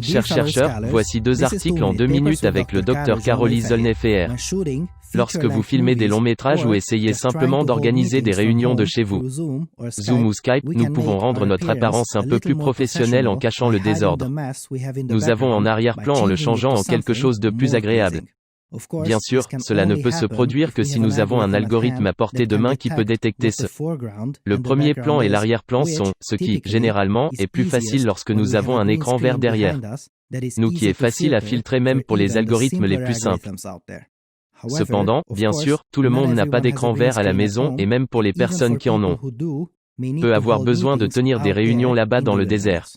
Chers chercheurs, voici 2 articles en 2 minutes avec le Dr Caroli Zolnefeher. Lorsque vous filmez des longs métrages ou essayez simplement d'organiser des réunions de chez vous, Zoom ou Skype, nous pouvons rendre notre apparence un peu plus professionnelle en cachant le désordre. Nous avons en arrière-plan en le changeant en quelque chose de plus agréable. Bien sûr, cela ne peut se produire que si nous avons un algorithme à portée de main qui peut détecter ce. Le premier plan et l'arrière-plan sont, ce qui, généralement, est plus facile lorsque nous avons un écran vert derrière nous qui est facile à filtrer même pour les algorithmes les plus simples. Cependant, bien sûr, tout le monde n'a pas d'écran vert à la maison et même pour les personnes qui en ont, peut avoir besoin de tenir des réunions là-bas dans le désert.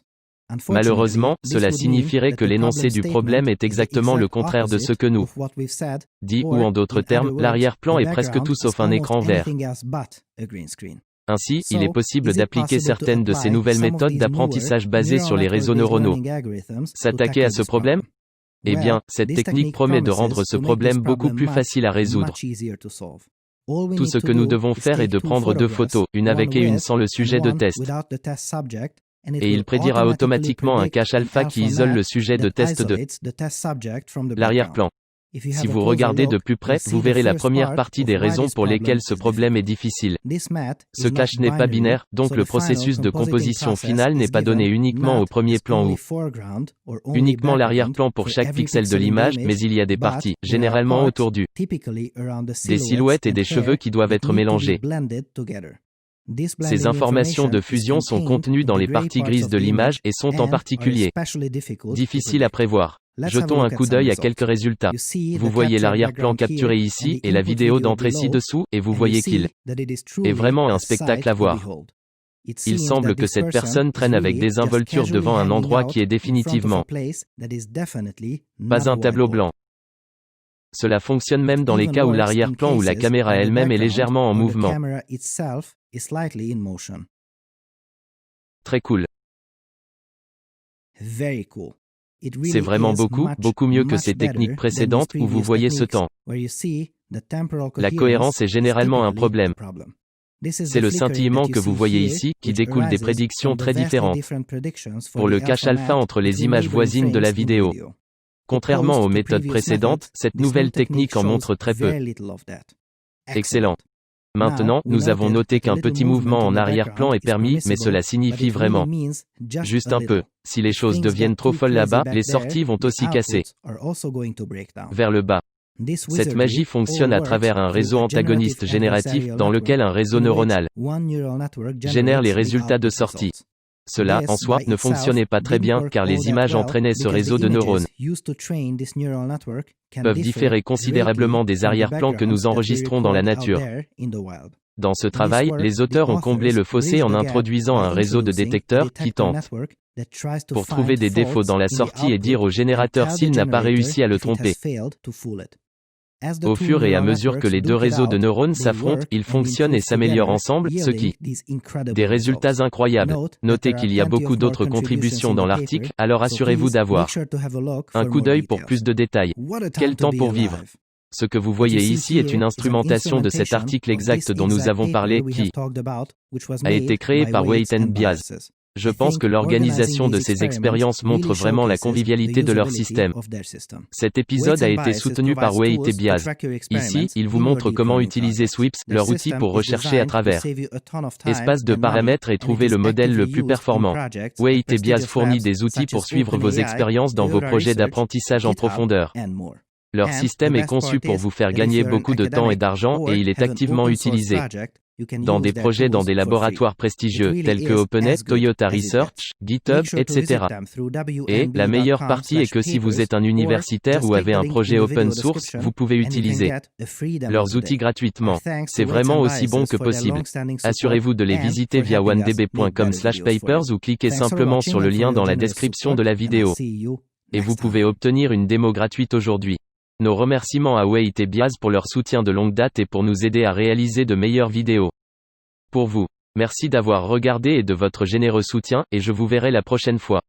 Malheureusement, cela signifierait que l'énoncé du problème est exactement le contraire de ce que nous dit, ou en d'autres termes, l'arrière-plan est presque tout sauf un écran vert. Ainsi, il est possible d'appliquer certaines de ces nouvelles méthodes d'apprentissage basées sur les réseaux neuronaux. S'attaquer à ce problème ? Eh bien, cette technique promet de rendre ce problème beaucoup plus facile à résoudre. Tout ce que nous devons faire est de prendre 2 photos, une avec et une sans le sujet de test. Et il prédira automatiquement un cache alpha qui isole le sujet de test de l'arrière-plan. Si vous regardez de plus près, vous verrez la première partie des raisons pour lesquelles ce problème est difficile. Ce cache n'est pas binaire, donc le processus de composition final n'est pas donné uniquement au premier plan ou uniquement l'arrière-plan pour chaque pixel de l'image, mais il y a des parties, généralement autour des silhouettes et des cheveux qui doivent être mélangés. Ces informations de fusion sont contenues dans les parties grises de l'image et sont en particulier difficiles à prévoir. Jetons un coup d'œil à quelques résultats. Vous voyez l'arrière-plan capturé ici et la vidéo d'entrée ci-dessous, et vous voyez qu'il est vraiment un spectacle à voir. Il semble que cette personne traîne avec des involtures devant un endroit qui est définitivement pas un tableau blanc. Cela fonctionne même dans les cas où l'arrière-plan ou la caméra elle-même est légèrement en mouvement. Très cool. C'est vraiment beaucoup mieux que ces techniques précédentes où vous voyez ce temps. La cohérence est généralement un problème. C'est le scintillement que vous voyez ici, qui découle des prédictions très différentes pour le cache alpha entre les images voisines de la vidéo. Contrairement aux méthodes précédentes, cette nouvelle technique en montre très peu. Excellent. Maintenant, nous avons noté qu'un petit mouvement en arrière-plan est permis, mais cela signifie vraiment juste un peu. Si les choses deviennent trop folles là-bas, les sorties vont aussi casser vers le bas. Cette magie fonctionne à travers un réseau antagoniste génératif, dans lequel un réseau neuronal génère les résultats de sortie. Cela, en soi, ne fonctionnait pas très bien, car les images entraînaient ce réseau de neurones peuvent différer considérablement des arrière-plans que nous enregistrons dans la nature. Dans ce travail, les auteurs ont comblé le fossé en introduisant un réseau de détecteurs qui tente pour trouver des défauts dans la sortie et dire au générateur s'il n'a pas réussi à le tromper. Au fur et à mesure que les 2 réseaux de neurones s'affrontent, ils fonctionnent et s'améliorent ensemble, ce qui des résultats incroyables. Notez qu'il y a beaucoup d'autres contributions dans l'article, alors assurez-vous d'avoir un coup d'œil pour plus de détails. Quel temps pour vivre! Ce que vous voyez ici est une instrumentation de cet article exact dont nous avons parlé, qui a été créé par Wait and Bias. Je pense que l'organisation de ces expériences montre vraiment la convivialité de leur système. Cet épisode a été soutenu par Wait et Bias. Ici, ils vous montrent comment utiliser Sweeps, leur outil pour rechercher à travers espace de paramètres et trouver le modèle le plus performant. Wait et Bias fournit des outils pour suivre vos expériences dans vos projets d'apprentissage en profondeur. Leur système est conçu pour vous faire gagner beaucoup de temps et d'argent et il est activement utilisé dans des projets dans des laboratoires prestigieux tels que OpenAI, Toyota Research, GitHub, etc. Et, la meilleure partie est que si vous êtes un universitaire ou avez un projet open source, vous pouvez utiliser leurs outils gratuitement. C'est vraiment aussi bon que possible. Assurez-vous de les visiter via onedb.com/papers ou cliquez simplement sur le lien dans la description de la vidéo. Et vous pouvez obtenir une démo gratuite aujourd'hui. Nos remerciements à Wait et Bias pour leur soutien de longue date et pour nous aider à réaliser de meilleures vidéos. Pour vous, merci d'avoir regardé et de votre généreux soutien, et je vous verrai la prochaine fois.